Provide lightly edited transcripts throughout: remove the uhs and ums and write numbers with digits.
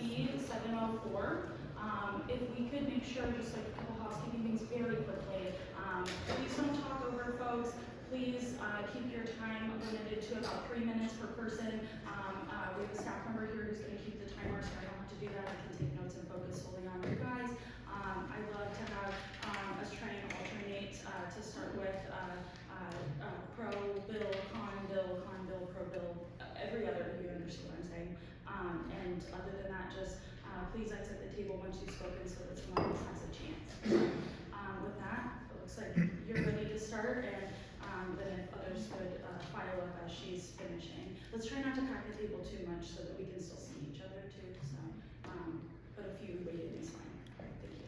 proceed 7:04. If we could make sure, just like a couple housekeeping things very quickly. Please don't talk over folks. Please keep your time limited to about 3 minutes per person. We have a staff member here who's going to keep the timer, so I don't have to do that. I can take notes and focus solely on you guys. I love to have us try and alternate to start with pro bill, con bill, pro bill, every other, you understand what I'm saying. And other than that, just please exit the table once you've spoken so that someone else has a chance. With that, it looks like you're ready to start, and then if others would file up as she's finishing. Let's try not to pack the table too much so that we can still see each other too. So, but a few waited is fine. All right, thank you.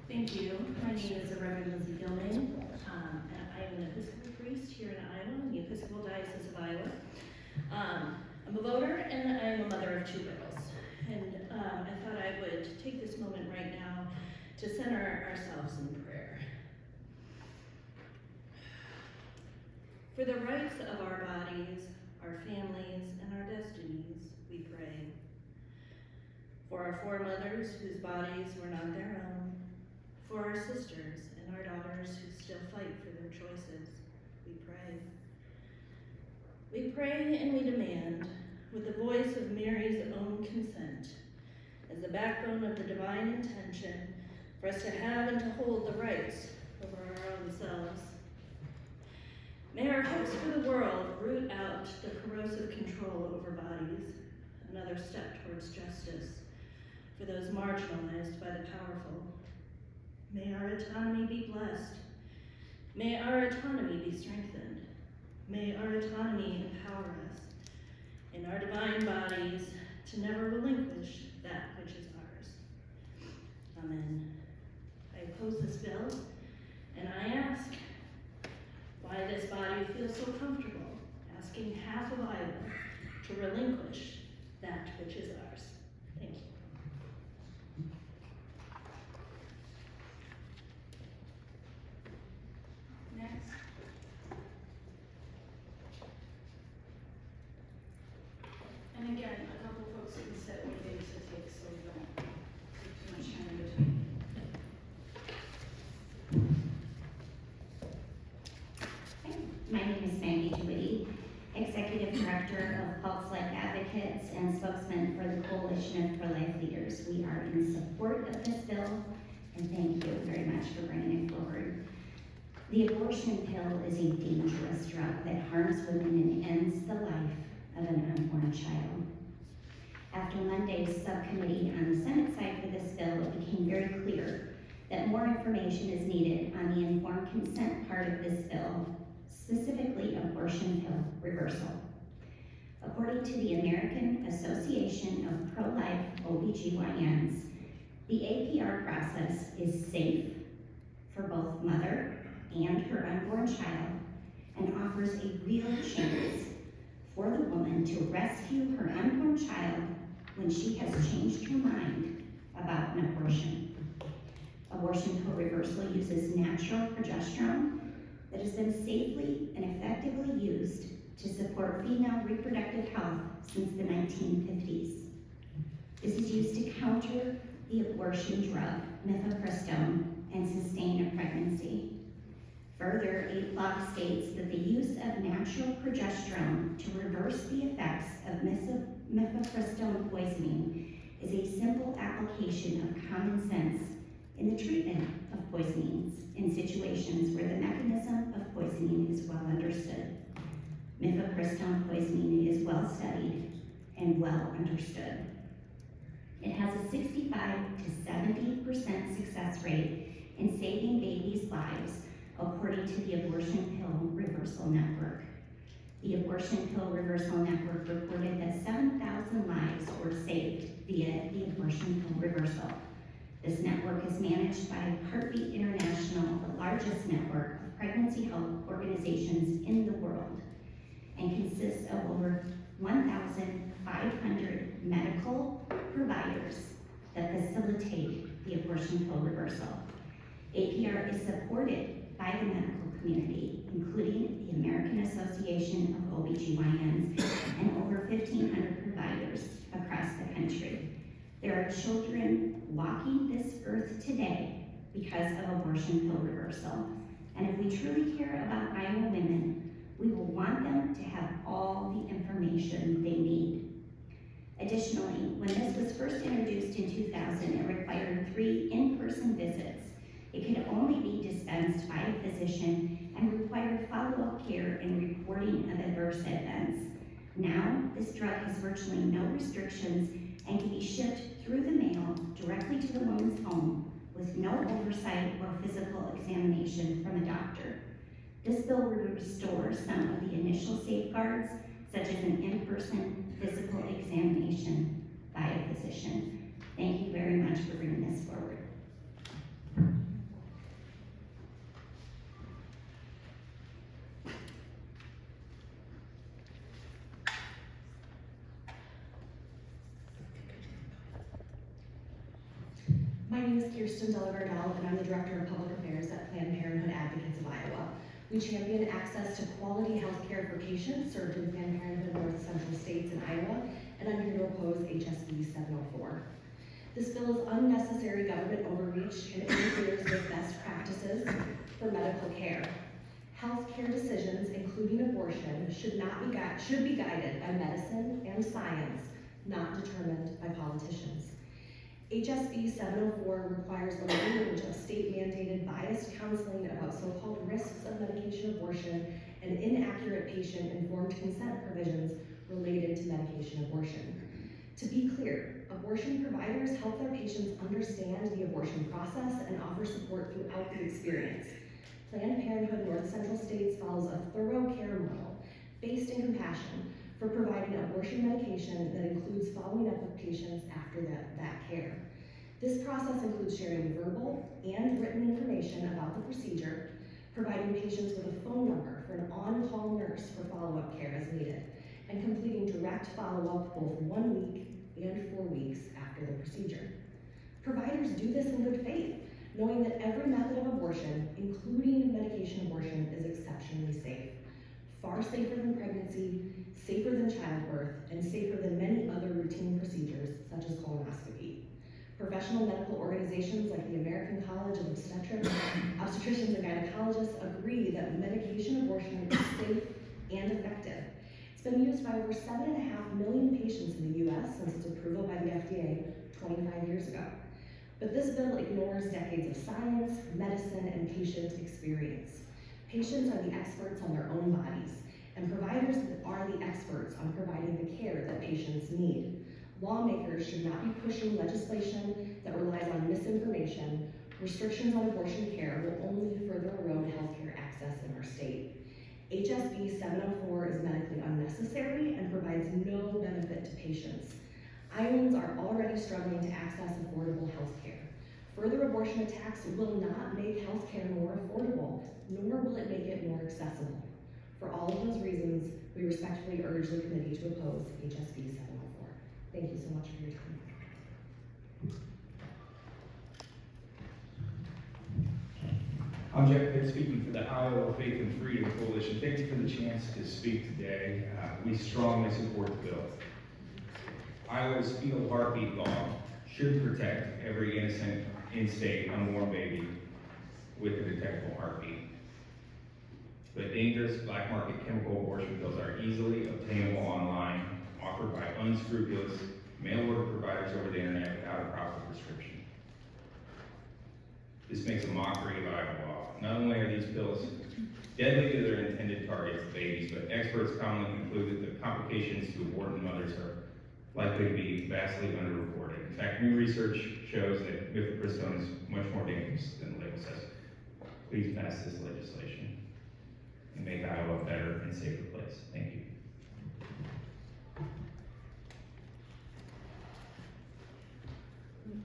Thank you. My name is Representative Devon Wood, and I am an Episcopal priest here in Iowa, in the Episcopal Diocese of Iowa. I'm a voter and I am a mother of 2 girls. And I thought I would take this moment right now to center ourselves in prayer. For the rights of our bodies, our families, and our destinies, we pray. For our foremothers whose bodies were not their own, for our sisters and our daughters who still fight for their choices, we pray. We pray and we demand, with the voice of Mary's own consent, as the backbone of the divine intention, for us to have and to hold the rights over our own selves. May our hopes for the world root out the corrosive control over bodies, another step towards justice for those marginalized by the powerful. May our autonomy be blessed. May our autonomy be strengthened. May our autonomy empower us in our divine bodies to never relinquish that which is ours. Amen. I oppose this bill, and I ask why this body feels so comfortable asking half of Iowa to relinquish that which is ours. Thank you. Next. And again, a couple folks can sit waiting to take so we don't take too much time in between. My name is Maggie Twitty, Executive Director of Pulse Life Advocates and spokesman for the Coalition of Pro-Life Leaders. We are in support of this bill, and thank you very much for bringing it forward. The abortion pill is a dangerous drug that harms women and ends the life of an unborn child. After Monday's subcommittee on the Senate side for this bill, it became very clear that more information is needed on the informed consent part of this bill, specifically abortion pill reversal. According to the American Association of Pro-Life OBGYNs, the APR process is safe for both mother and her unborn child and offers a real chance for the woman to rescue her unborn child when she has changed her mind about an abortion. Abortion pill reversal uses natural progesterone that has been safely and effectively used to support female reproductive health since the 1950s. This is used to counter the abortion drug mifepristone and sustain a pregnancy. Further, APLOC states that the use of natural progesterone to reverse the effects of mifepristone poisoning is a simple application of common sense in the treatment of poisonings in situations where the mechanism of poisoning is well understood. Mifepristone poisoning is well studied and well understood. It has a 65 to 70% success rate in saving babies' lives, according to the Abortion Pill Reversal Network. The Abortion Pill Reversal Network reported that 7,000 lives were saved via the abortion pill reversal. This network is managed by Heartbeat International, the largest network of pregnancy health organizations in the world, and consists of over 1,500 medical providers that facilitate the abortion pill reversal. APR is supported by the medical community, including the American Association of OBGYNs and over 1,500 providers across the country. are children walking this earth today because of abortion pill reversal. And if we truly care about Iowa women, we will want them to have all the information they need. Additionally, when this was first introduced in 2000, it required 3 in-person visits. It could only be dispensed by a physician and required follow-up care and reporting of adverse events. Now, this drug has virtually no restrictions and can be shipped through the mail directly to the woman's home with no oversight or physical examination from a doctor. This bill would restore some of the initial safeguards, such as an in-person physical examination by a physician. Thank you very much for bringing this forward. My name is Kirsten Delagardelle, and I'm the Director of Public Affairs at Planned Parenthood Advocates of Iowa. We champion access to quality health care for patients served in Planned Parenthood North Central states in Iowa, and I'm here to oppose HSB 704. This bill is unnecessary government overreach and interferes with best practices for medical care. Health care decisions, including abortion, should be guided by medicine and science, not determined by politicians. HSB 704 requires the language of state-mandated biased counseling about so-called risks of medication abortion and inaccurate patient-informed consent provisions related to medication abortion. To be clear, abortion providers help their patients understand the abortion process and offer support throughout the experience. Planned Parenthood North Central States follows a thorough care model based in compassion for providing abortion medication that includes following up with patients after that care. This process includes sharing verbal and written information about the procedure, providing patients with a phone number for an on-call nurse for follow-up care as needed, and completing direct follow-up both 1 week and 4 weeks after the procedure. Providers do this in good faith, knowing that every method of abortion, including medication abortion, is exceptionally safe. Far safer than pregnancy, safer than childbirth, and safer than many other routine procedures, such as colonoscopy. Professional medical organizations like the American College of Obstetricians and Gynecologists agree that medication abortion is safe and effective. It's been used by over 7.5 million patients in the US since its approval by the FDA 25 years ago. But this bill ignores decades of science, medicine, and patient experience. Patients are the experts on their own bodies, and providers are the experts on providing the care that patients need. Lawmakers should not be pushing legislation that relies on misinformation. Restrictions on abortion care will only further erode healthcare access in our state. HSB 704 is medically unnecessary and provides no benefit to patients. Iowans are already struggling to access affordable health care. Further abortion attacks will not make health care more affordable, nor will it make it more accessible. For all of those reasons, we respectfully urge the committee to oppose HSB 704. Thank you so much for your time. I'm Jeff Pitt, speaking for the Iowa Faith and Freedom Coalition. Thank you for the chance to speak today. We strongly support the bill. Iowa's fetal heartbeat law should protect every innocent in-state unborn baby with a detectable heartbeat. But dangerous black market chemical abortion pills are easily obtainable online, offered by unscrupulous mail-order providers over the internet without a proper prescription. This makes a mockery of Iowa law. Not only are these pills deadly to their intended targets, babies, but experts commonly conclude that the complications to aborting mothers are likely to be vastly underreported. In fact, new research shows that mifepristone is much more dangerous than the label says. Please pass this legislation and make Iowa a better and safer place. Thank you.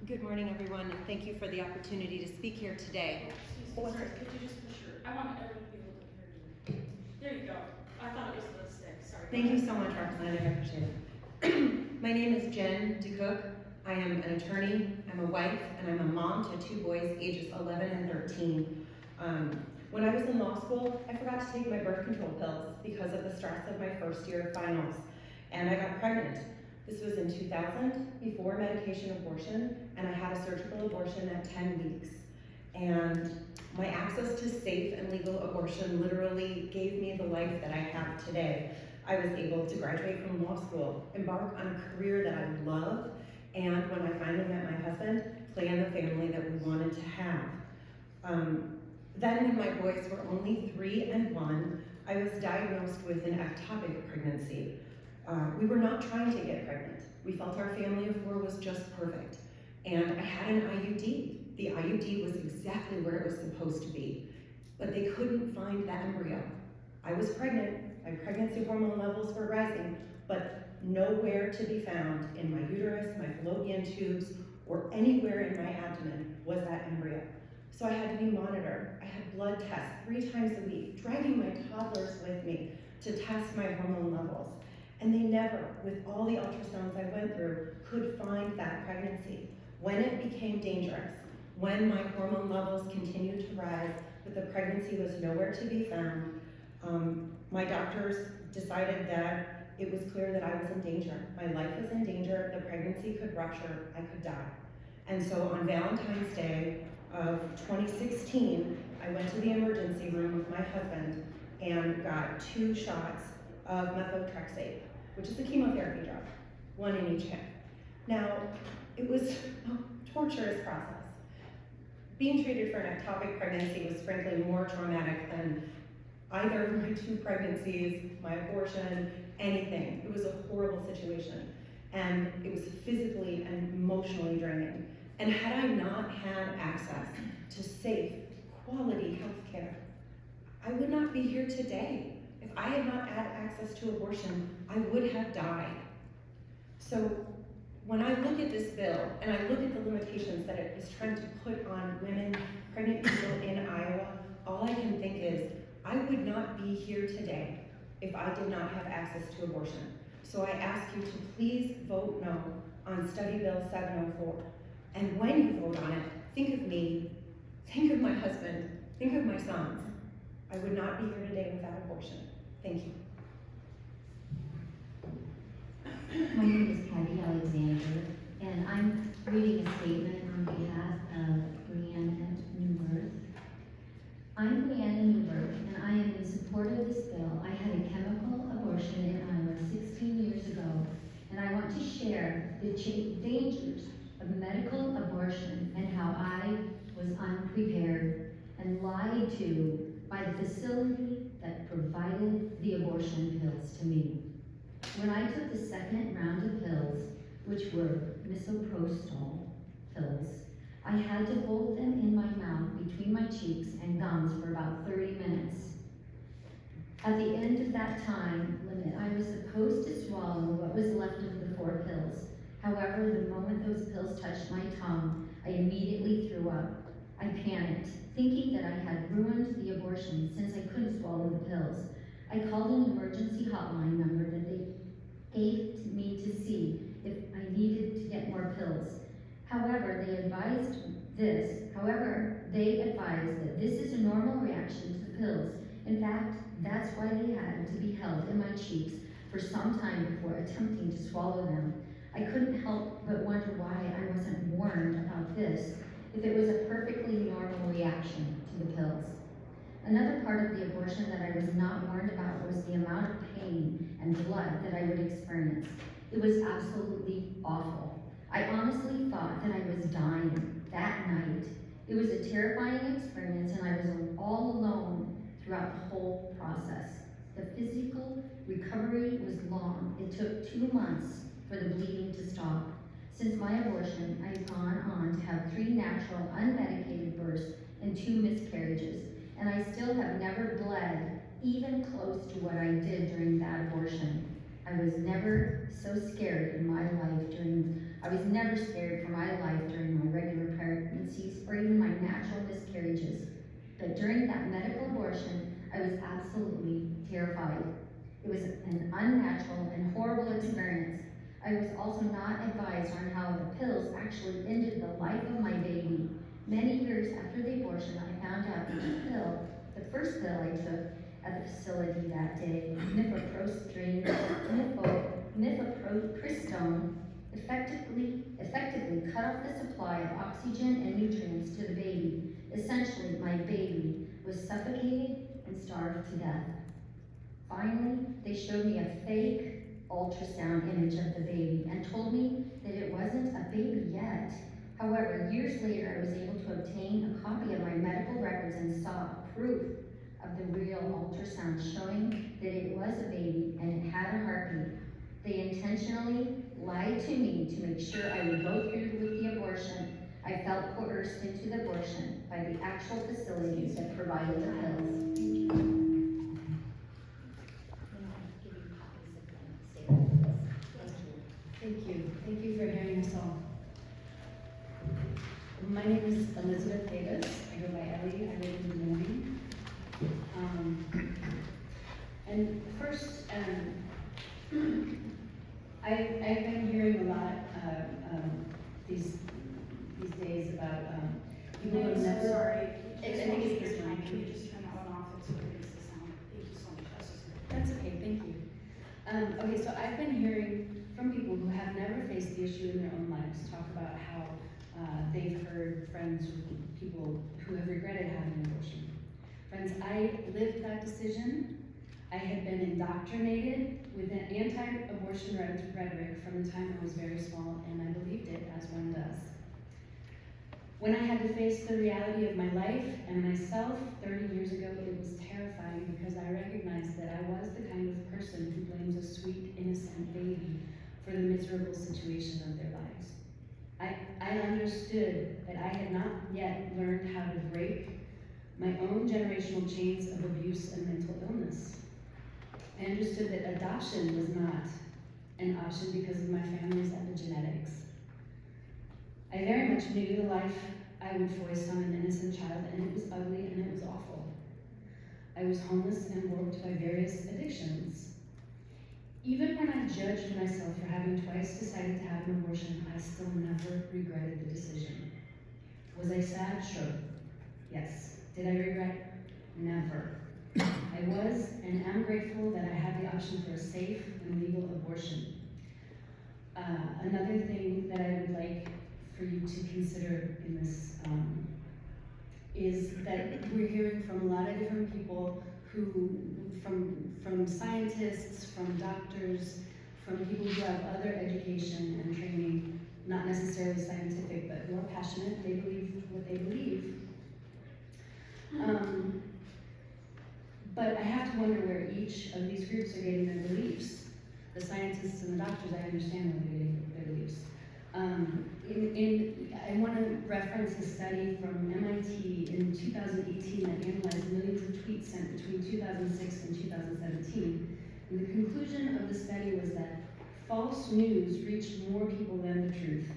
Good morning, everyone, and thank you for the opportunity to speak here today. Excuse me, sorry, could you just push your, I want everyone to be able to hear you. There you go. I thought it was the stick, sorry. Thank you so much, Representative. I appreciate it. My name is Jen DeCook. I am an attorney, I'm a wife, and I'm a mom to 2 boys, ages 11 and 13. When I was in law school, I forgot to take my birth control pills because of the stress of my first year of finals, and I got pregnant. This was in 2000, before medication abortion, and I had a surgical abortion at 10 weeks. And my access to safe and legal abortion literally gave me the life that I have today. I was able to graduate from law school, embark on a career that I love, and when I finally met my husband, plan the family that we wanted to have. Then when my boys were only 3 and 1, I was diagnosed with an ectopic pregnancy. We were not trying to get pregnant. We felt our family of 4 was just perfect. And I had an IUD. The IUD was exactly where it was supposed to be, but they couldn't find that embryo. I was pregnant, my pregnancy hormone levels were rising, but nowhere to be found in my uterus, my fallopian tubes, or anywhere in my abdomen was that embryo. So I had to be monitored. I had blood tests 3 times a week, dragging my toddlers with me to test my hormone levels. And they never, with all the ultrasounds I went through, could find that pregnancy. When it became dangerous, when my hormone levels continued to rise, but the pregnancy was nowhere to be found, my doctors decided that it was clear that I was in danger. My life was in danger, the pregnancy could rupture, I could die. And so on Valentine's Day of 2016, I went to the emergency room with my husband and got 2 shots of methotrexate, which is a chemotherapy drug, 1 in each hip. Now, it was a torturous process. Being treated for an ectopic pregnancy was frankly more traumatic than either of my 2 pregnancies, my abortion, anything. It was a horrible situation. And it was physically and emotionally draining. And had I not had access to safe, quality health care, I would not be here today. If I had not had access to abortion, I would have died. So when I look at this bill and I look at the limitations that it is trying to put on women, pregnant people in Iowa, all I can think is, I would not be here today if I did not have access to abortion. So I ask you to please vote no on Study Bill 704. And when you vote on it, think of me, think of my husband, think of my sons. I would not be here today without abortion. Thank you. My name is Patty Alexander, and I'm reading a statement on behalf of Brianna Newbirth. I'm Brianna Newbirth, and I am in support of this bill. I had a chemical abortion in Iowa 16 years ago, and I want to share the dangers of medical abortion and how I was unprepared and lied to by the facility that provided the abortion pills to me. When I took the second round of pills, which were Wessel-Kroeschell pills, I had to hold them in my mouth between my cheeks and gums for about 30 minutes. At the end of that time limit, I was supposed to swallow what was left of the 4 pills. However, the moment those pills touched my tongue, I immediately threw up. I panicked, thinking that I had ruined the abortion since I couldn't swallow the pills. I called an emergency hotline number that they gave to me to see if I needed to get more pills. However, they advised that this is a normal reaction to the pills. In fact, that's why they had to be held in my cheeks for some time before attempting to swallow them. I couldn't help but wonder why I wasn't warned about this, if it was a perfectly normal reaction to the pills. Another part of the abortion that I was not warned about was the amount of pain and blood that I would experience. It was absolutely awful. I honestly thought that I was dying that night. It was a terrifying experience, and I was all alone throughout the whole process. The physical recovery was long. It took 2 months for the bleeding to stop. Since my abortion, I have gone on to have 3 natural, unmedicated births and 2 miscarriages, and I still have never bled even close to what I did during that abortion. I was never so scared in my life I was never scared for my life during my regular pregnancies or even my natural miscarriages. But during that medical abortion, I was absolutely terrified. It was an unnatural and horrible experience. I was also not advised on how the pills actually ended the life of my baby. Many years after the abortion, I found out that the first pill I took at the facility that day, mifepristone effectively cut off the supply of oxygen and nutrients to the baby. Essentially, my baby was suffocated and starved to death. Finally, they showed me a fake ultrasound image of the baby and told me that it wasn't a baby yet. However, years later, I was able to obtain a copy of my medical records and saw proof of the real ultrasound showing that it was a baby and it had a heartbeat. They intentionally lied to me to make sure I would go through with the abortion. I felt coerced into the abortion by the actual facilities that provided the pills. Thank you. Thank you for hearing us all. My name is Elizabeth Davis. I go by Ellie. I live in Des Moines. And first, I've been hearing a lot these days about people who have never. Sorry. I think it's this one. Can you just turn that one off? It's what makes the sound. Thank you so much. That's okay, thank you. Okay, so I've been hearing from people who have never faced the issue in their own lives talk about how they've heard friends or people who have regretted having an abortion. Friends, I lived that decision. I had been indoctrinated with an anti-abortion rhetoric from the time I was very small, and I believed it as one does. When I had to face the reality of my life and myself 30 years ago, it was terrifying because I recognized that I was the kind of person who blames a sweet, innocent baby for the miserable situation of their lives. I understood that I had not yet learned how to break my own generational chains of abuse and mental illness. I understood that adoption was not an option because of my family's epigenetics. I very much knew the life I would foist on an innocent child, and it was ugly and it was awful. I was homeless and warped by various addictions. Even when I judged myself for having twice decided to have an abortion, I still never regretted the decision. Was I sad? Sure. Yes. Did I regret? Never. I was and am grateful that I had the option for a safe and legal abortion. Another thing that I would like for you to consider in this is that we're hearing from a lot of different people from scientists, from doctors, from people who have other education and training, not necessarily scientific, but who are passionate. They believe what they believe. But I have to wonder where each of these groups are getting their beliefs. The scientists and the doctors, I understand where they're getting their beliefs. I want to reference a study from MIT in 2018 that analyzed millions of tweets sent between 2006 and 2017. And the conclusion of the study was that false news reached more people than the truth.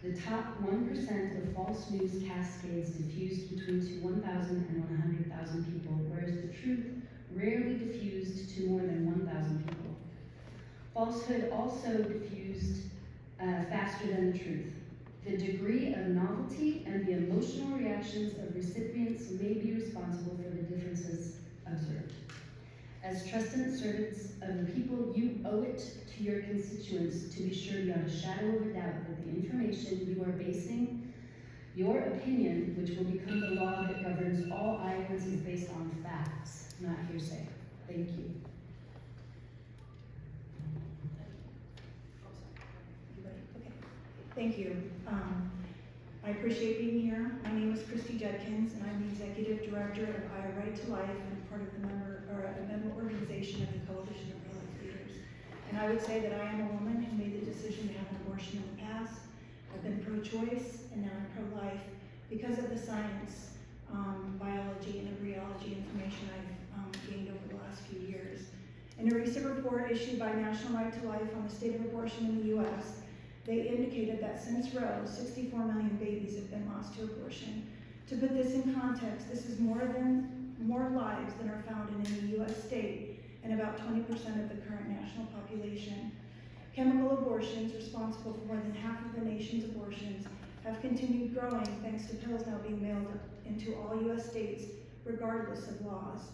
The top 1% of false news cascades diffused between 1,000 and 100,000 people, whereas the truth rarely diffused to more than 1,000 people. Falsehood also diffused faster than the truth. The degree of novelty and the emotional reactions of recipients may be responsible for the differences observed. As trusted servants of the people, you owe it to your constituents to be sure beyond a shadow of a doubt that the information you are basing your opinion, which will become the law that governs all Iowans, is based on facts, not hearsay. Thank you. Thank you. I appreciate being here. My name is Christy Judkins, and I'm the Executive Director of I Right to Life and part of the member organization of the Coalition of Pro-Life Leaders. And I would say that I am a woman who made the decision to have an abortion in the past. I've been pro-choice, and now I'm pro-life because of the science, biology, and embryology information I've gained over the last few years. In a recent report issued by National Right to Life on the state of abortion in the U.S., they indicated that since Roe, 64 million babies have been lost to abortion. To put this in context, this is more lives than are found in any U.S. state and about 20% of the current national population. Chemical abortions, responsible for more than half of the nation's abortions, have continued growing thanks to pills now being mailed into all U.S. states, regardless of laws.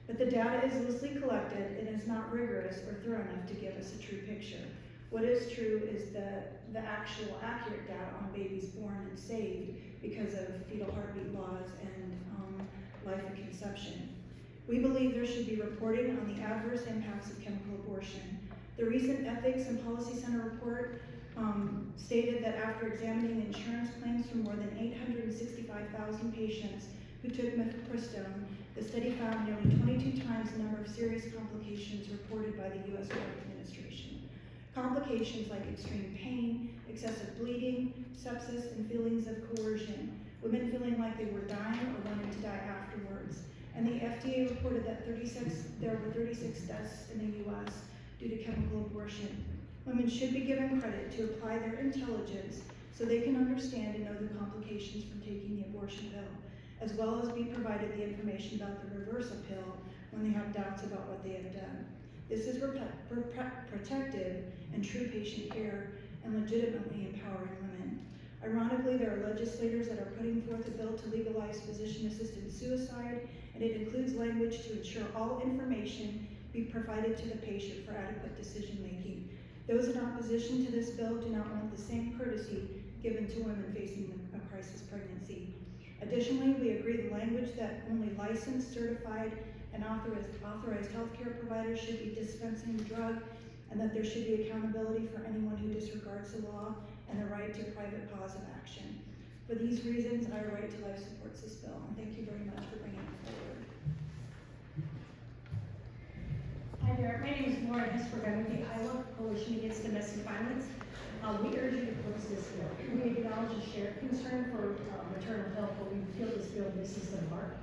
But the data is loosely collected and is not rigorous or thorough enough to give us a true picture. What is true is the actual accurate data on babies born and saved because of fetal heartbeat laws and life at conception. We believe there should be reporting on the adverse impacts of chemical abortion. The recent Ethics and Policy Center report stated that after examining insurance claims from more than 865,000 patients who took mifepristone, the study found nearly 22 times the number of serious complications reported by the U.S. Drug Administration. Complications like extreme pain, excessive bleeding, sepsis, and feelings of coercion, women feeling like they were dying or wanted to die afterwards. And the FDA reported that there were 36 deaths in the U.S. due to chemical abortion. Women should be given credit to apply their intelligence so they can understand and know the complications from taking the abortion pill, as well as be provided the information about the reversal pill when they have doubts about what they have done. This is protective and true patient care and legitimately empowering women. Ironically, there are legislators that are putting forth a bill to legalize physician-assisted suicide, and it includes language to ensure all information be provided to the patient for adequate decision-making. Those in opposition to this bill do not want the same courtesy given to women facing a crisis pregnancy. Additionally, we agree the language that only licensed, certified, and authorized healthcare providers should be dispensing the drug, and that there should be accountability for anyone who disregards the law and the right to private cause of action. For these reasons, Our Right to Life supports this bill, and thank you very much for bringing it forward. Hi there, my name is Lauren Hesberg. I'm with the Iowa Coalition Against Domestic Violence. We urge you to oppose this bill. We acknowledge a shared concern for maternal health, but we feel this bill misses the mark.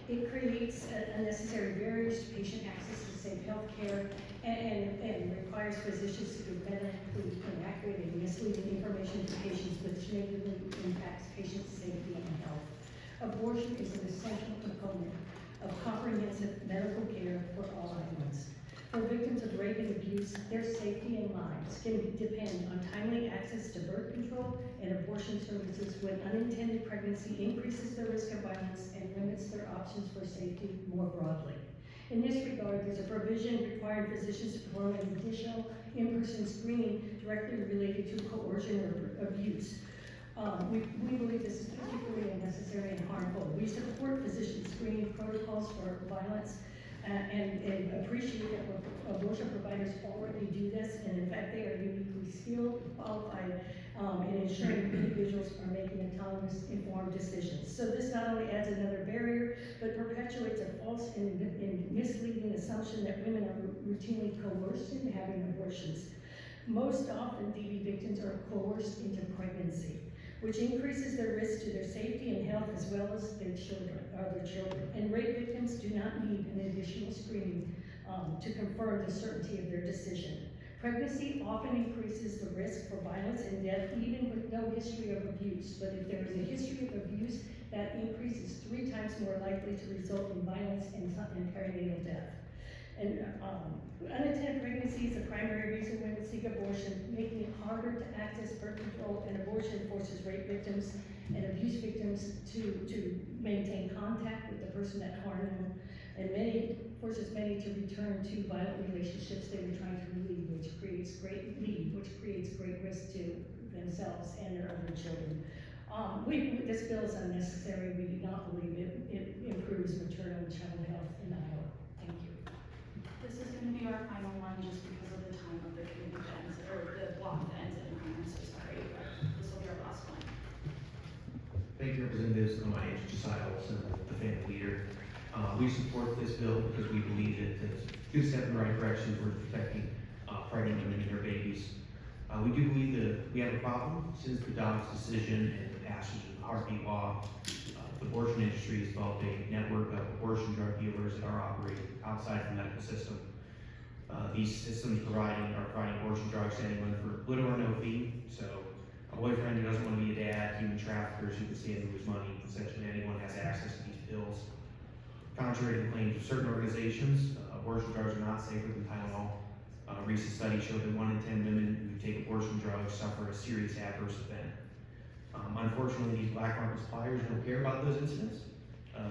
It creates unnecessary barriers to patient access to safe health care and requires physicians to give medically inaccurate and misleading information to patients, which negatively impacts patients' safety and health. Abortion is an essential component of comprehensive medical care for all Iowans. For victims of rape and abuse, their safety and lives can depend on timely access to birth control and abortion services when unintended pregnancy increases the risk of violence and limits their options for safety more broadly. In this regard, there's a provision requiring physicians to perform an additional in-person screening directly related to coercion or abuse. We believe this is particularly unnecessary and harmful. We support physician screening protocols for violence and appreciate that abortion providers already do this, and in fact they are uniquely skilled, qualified, in ensuring individuals are making autonomous, informed decisions. So this not only adds another barrier, but perpetuates a false and misleading assumption that women are routinely coerced into having abortions. Most often, DV victims are coerced into pregnancy, which increases their risk to their safety and health as well as their children. And rape victims do not need an additional screening to confirm the certainty of their decision. Pregnancy often increases the risk for violence and death even with no history of abuse, but if there is a history of abuse, that increase is 3 times more likely to result in violence and perinatal death. And unintended pregnancy is the primary reason women seek abortion, making it harder to access birth control, and abortion forces rape victims and abuse victims to maintain contact with the person that harmed them, and forces many to return to violent relationships they were trying to leave, which creates great risk to themselves and their other children. This bill is unnecessary. We do not believe it improves maternal and child health in Iowa. Thank you. This is going to be our final one just because of the time of the committee that ends, or the block that ends at 9. I'm so sorry, but this will be our last one. Thank you, Representatives. My name is Josiah Olson, the family leader. We support this bill because we believe it is a good step in the right direction for protecting pregnant women and their babies. We do believe that we have a problem since the Dobbs decision and the passage of the heartbeat law. The abortion industry has developed a network of abortion drug dealers that are operating outside the medical system. These systems are providing abortion drugs to anyone for little or no fee. So a boyfriend who doesn't want to be a dad, human traffickers who can stand to lose money, essentially anyone has access to these pills. Contrary to the claims of certain organizations, abortion drugs are not safer than Tylenol. Recent studies show that 1 in 10 women who take abortion drugs suffer a serious adverse event. Unfortunately, these black market suppliers don't care about those incidents.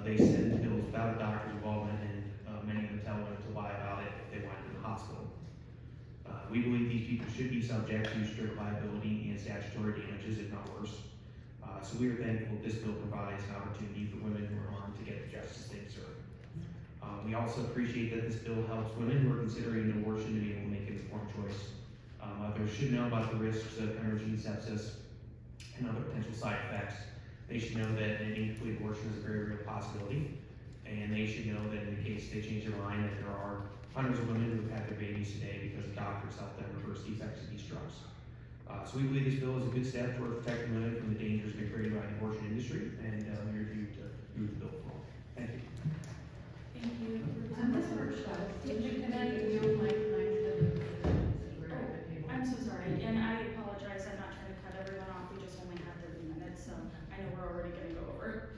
They send pills without a doctor's involvement, and Many of them tell them to lie about it if they wind up in the hospital. We believe these people should be subject to strict liability and statutory damages, if not worse. So we are thankful this bill provides an opportunity for women who are harmed to get the justice they deserve. We also appreciate that this bill helps women who are considering an abortion to be able to make an informed choice. Others should know about the risks of hemorrhaging sepsis and other potential side effects. They should know that an incomplete abortion is a very real possibility, and they should know that in the case they change their mind, that there are hundreds of women who have had their babies today because the doctors helped them reverse the effects of these drugs. So we believe this bill is a good step toward protecting women from the dangers been created by the abortion industry, and we urge you to move the bill forward. Thank you. Thank you. Wessel-Kroeschell, did you connect your mic line to the? I'm so sorry, and I apologize, I'm not trying to cut everyone off, we just only have 30 minutes, so I know we're already gonna go over.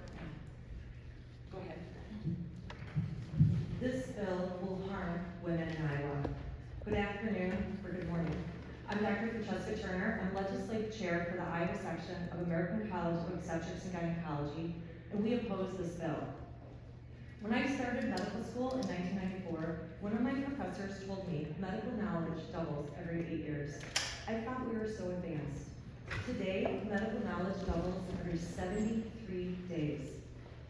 Go ahead. This bill will harm women in Iowa. Good afternoon, or good morning. I'm Dr. Francesca Turner. I'm legislative chair for the Iowa section of American College of Obstetrics and Gynecology, and we oppose this bill. When I started medical school in 1994, one of my professors told me medical knowledge doubles every 8 years. I thought we were so advanced. Today, medical knowledge doubles every 73 days.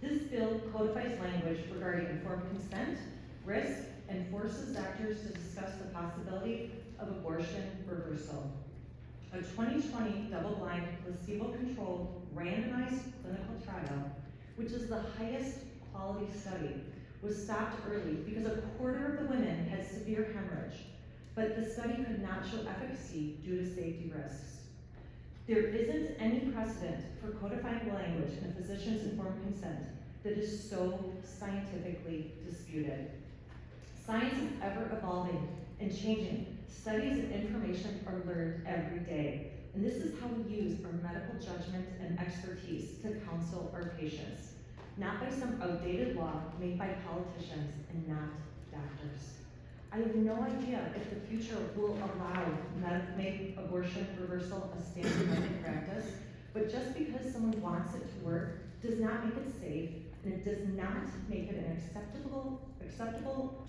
This bill codifies language regarding informed consent, risk, and forces doctors to discuss the possibility of abortion reversal. A 2020 double-blind, placebo-controlled, randomized clinical trial, which is the highest quality study, was stopped early because a quarter of the women had severe hemorrhage, but the study could not show efficacy due to safety risks. There isn't any precedent for codifying language in a physician's informed consent that is so scientifically disputed. Science is ever evolving and changing. Studies and information are learned every day. And this is how we use our medical judgment and expertise to counsel our patients, not by some outdated law made by politicians and not doctors. I have no idea if the future will allow make abortion reversal a standard medical practice, but just because someone wants it to work does not make it safe, and it does not make it an acceptable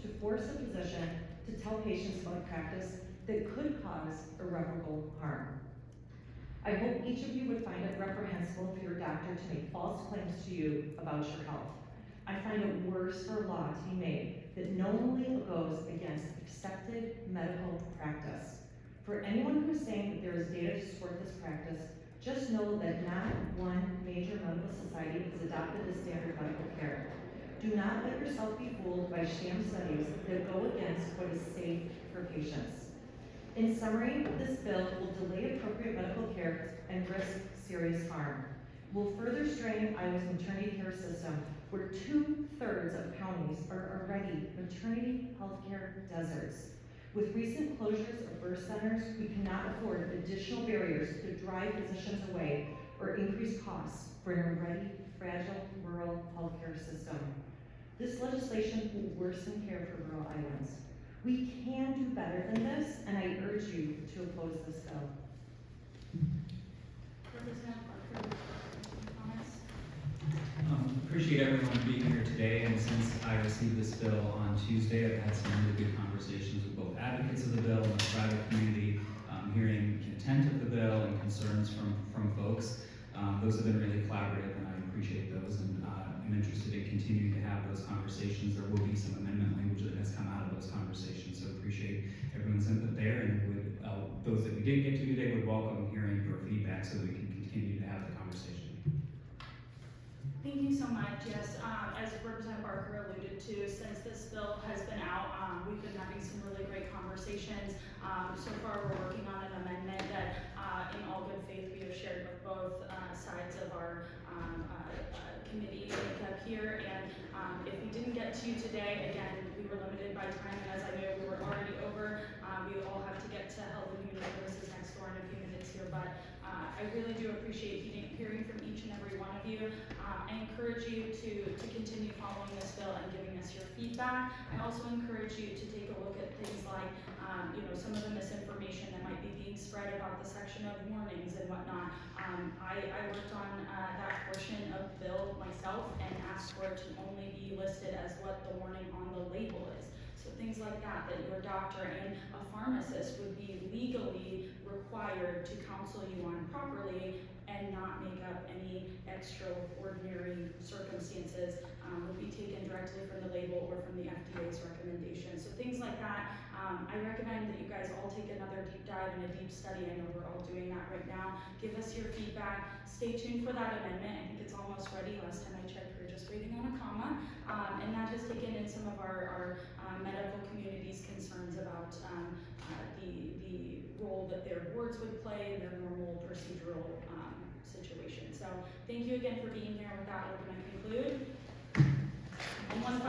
to force a physician to tell patients about a practice that could cause irreparable harm. I hope each of you would find it reprehensible for your doctor to make false claims to you about your health. I find it worse for a law to be made that knowingly goes against accepted medical practice. For anyone who is saying that there is data to support this practice, just know that not one major medical society has adopted this standard medical care. Do not let yourself be fooled by sham studies that go against what is safe for patients. In summary, this bill will delay appropriate medical care and risk serious harm. Will further strain Iowa's maternity care system, where 2/3 of counties are already maternity health care deserts. With recent closures of birth centers, we cannot afford additional barriers to drive physicians away or increase costs for an already fragile rural healthcare system. This legislation will worsen care for rural Iowans. We can do better than this, and I urge you to oppose this bill. Representative Barker, comments? Appreciate everyone being here today, and since I received this bill on Tuesday, I've had some really good conversations with both advocates of the bill and the private community, hearing intent of the bill and concerns from folks. Those have been really collaborative, and I appreciate those, and I'm interested in continuing to have those conversations. There will be some amendment language that has come out of those conversations, so appreciate everyone's input there, and would, those that we didn't get to today would welcome hearing your feedback so that we can continue to have the conversation. Thank you so much. Yes, as Representative Barker alluded to, since this bill has been out, we've been having some really great conversations. So far, we're working on an amendment that, in all good faith, we have shared with both sides of our committee makeup here. And if we didn't get to you today, again, we were limited by time, and as I know we were already over, we all have to get to Health and Human Services next door in a few minutes here. But I really do appreciate hearing from each and every one of you. I encourage you to continue following this bill and giving us your feedback. I also encourage you to take a look at things like, some of the misinformation that might be being spread about the section of warnings and whatnot. I worked on that portion of the bill myself and asked for it to only be listed as what the warning on the label is. So things like that, that your doctor and a pharmacist would be legally required to counsel you on properly and not make up any extraordinary circumstances, would be taken directly from the label or from the FDA's recommendation. So things like that, I recommend that you guys all take another deep dive and a deep study. I know we're all doing that right now. Give us your feedback. Stay tuned for that amendment. I think it's almost ready. Last time I checked, we were just waiting on a comma. And that has taken in some of our medical community's concerns about the role that their boards would play in their normal procedural situation. So thank you again for being here. With that, we're going to conclude. And one final